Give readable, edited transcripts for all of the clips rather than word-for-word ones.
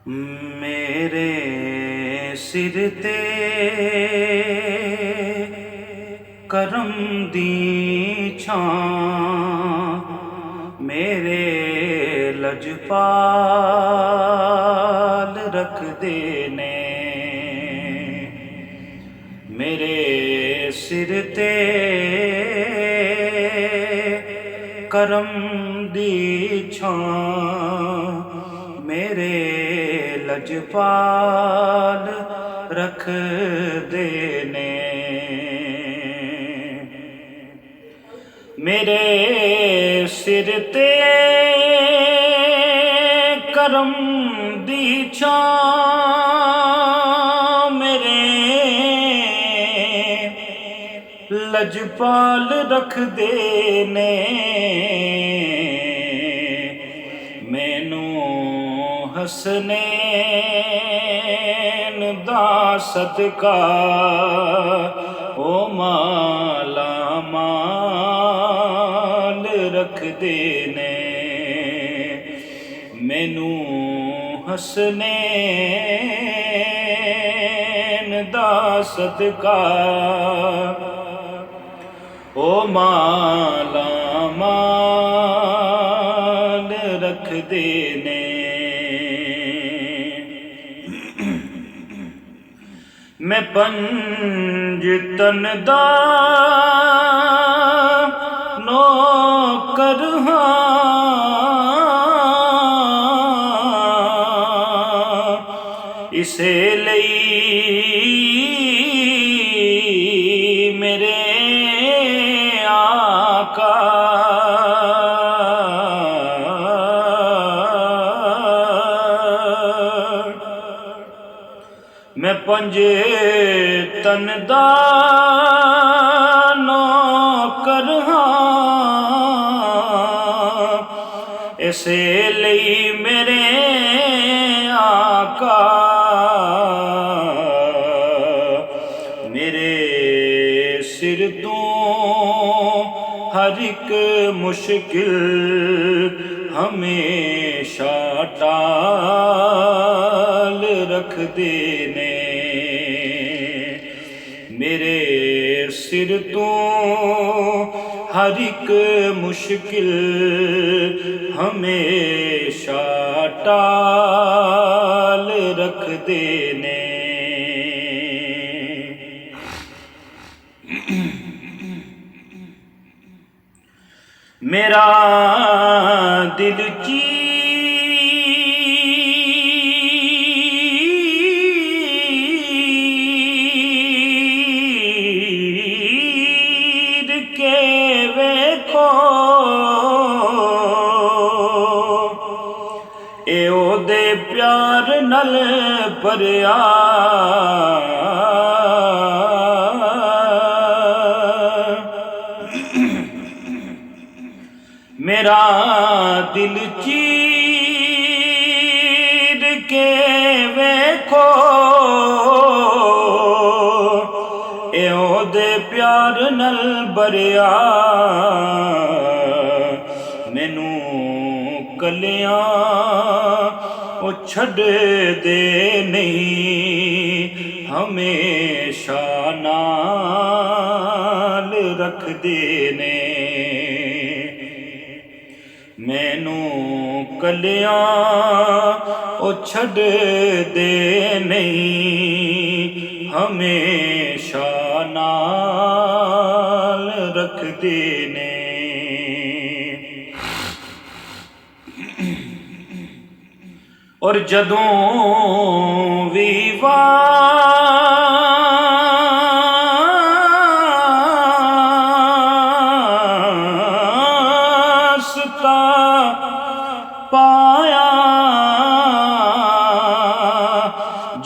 मेरे सिर ते करम दी छां मेरे लजपाल रखदे ने। मेरे सिर ते करम दी छां मेरे लजपाल रखदे ने। मेरे सिर ते करम दी छां मेरे लजपाल रखदे ने। मैनू हसनैन दा सदका ओ माला माल रखदे ने। मैनू हसनैन दा सदका ओ माला माल रखदे ने। मैं पंज तन दा नौकर हां इसे लई मेरे आका मैं पंज तन दा नौकर हां इसे लई मेरे आका मेरे सिर तो हर एक मुश्किल हमेशा टाल रखदे ने। मेरे सिर तो हर एक मुश्किल हमेशा टाल रखदे ने। मेरा दिल चीर के वेखो ए ओदे प्यार नल भरिया मेरा दिल चीर के वेखो ए ओदे प्यार नल भरिया। मैनू कलियां ओ छड़ दे नहीं हमेशा नाल रखदे ने। मैनू कलियां ओ छड़ दे नहीं हमेशा नाल रखदे ने। और जदों भी वास्ता पाया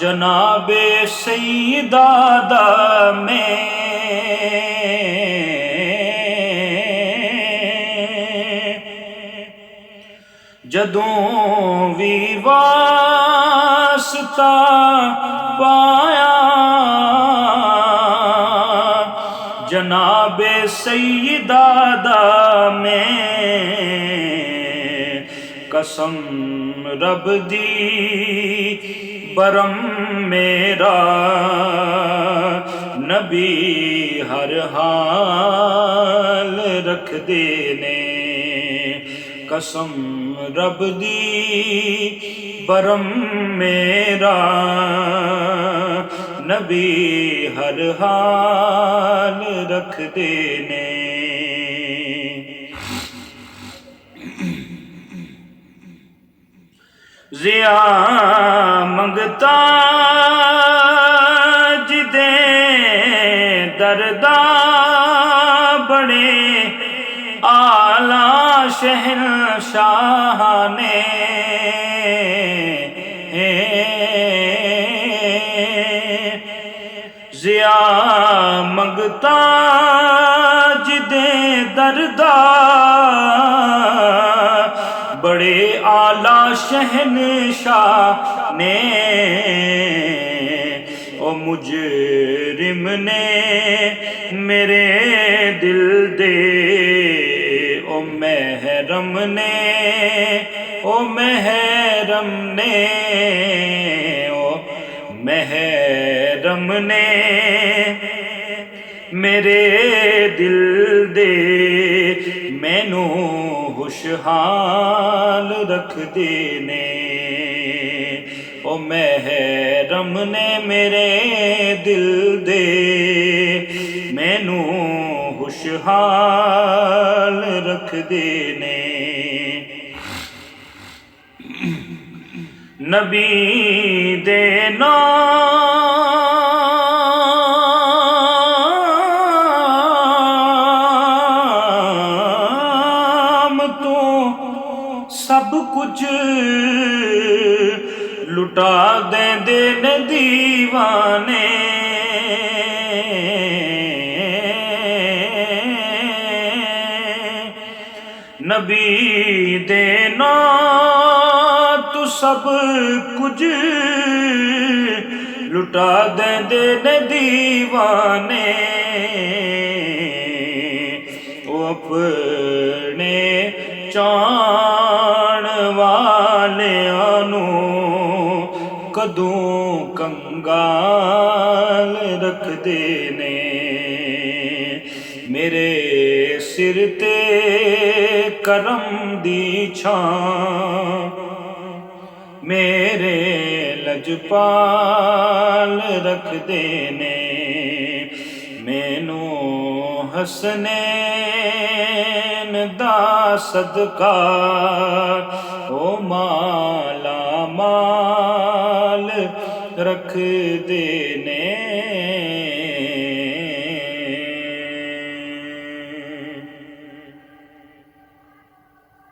जनाबे सईदा दा मैं जदों भी वास्ता पाया जनाबे सईदा दा मैं कसम रब दी बरम मेरा नबी हर हाल रख देने कसम रब दी बरम मेरा नबी हर हाल रख देने। जिया मंगता जिदे दरदा बड़े आला शहंशाह ने जिया मंगता जिदे दरदा बड़े आला शहंशाह ने ओ मुजरिम ने मेरे दिल दे ओ महरम ने ओ महरम ने ओ महरम ने मेरे दिल दे मैनू खुशहाल रख देने ओ महरम ने मेरे दिल दे मैनू खुशहाल रख देने। नबी दे नाम तो सब कुछ लुटा देंदे ने दीवाने नबी दे नाम तू सब कुछ लुटा देंदे ने दीवाने ओ अपने चाण वालियां नू कदों कंगाल रख देने मेरे सिर ते करम दी छां मेरे लजपाल रख देने मैनू हसनैन दा सदका ओ माला माल रख देने।